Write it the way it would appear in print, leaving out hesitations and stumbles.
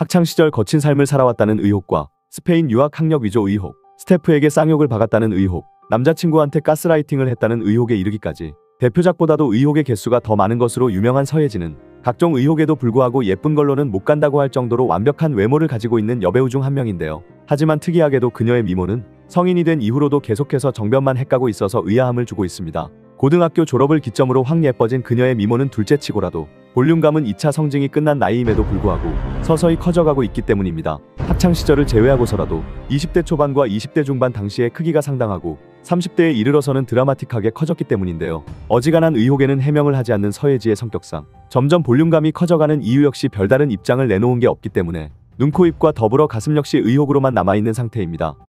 학창시절 거친 삶을 살아왔다는 의혹과 스페인 유학 학력 위조 의혹, 스태프에게 쌍욕을 박았다는 의혹, 남자친구한테 가스라이팅을 했다는 의혹에 이르기까지 대표작보다도 의혹의 개수가 더 많은 것으로 유명한 서예진은 각종 의혹에도 불구하고 예쁜 걸로는 못 간다고 할 정도로 완벽한 외모를 가지고 있는 여배우 중 한 명인데요. 하지만 특이하게도 그녀의 미모는 성인이 된 이후로도 계속해서 정변만 해가고 있어서 의아함을 주고 있습니다. 고등학교 졸업을 기점으로 확 예뻐진 그녀의 미모는 둘째치고라도 볼륨감은 2차 성징이 끝난 나이임에도 불구하고 서서히 커져가고 있기 때문입니다. 학창시절을 제외하고서라도 20대 초반과 20대 중반 당시의 크기가 상당하고 30대에 이르러서는 드라마틱하게 커졌기 때문인데요. 어지간한 의혹에는 해명을 하지 않는 서예지의 성격상 점점 볼륨감이 커져가는 이유 역시 별다른 입장을 내놓은 게 없기 때문에 눈, 코, 입과 더불어 가슴 역시 의혹으로만 남아있는 상태입니다.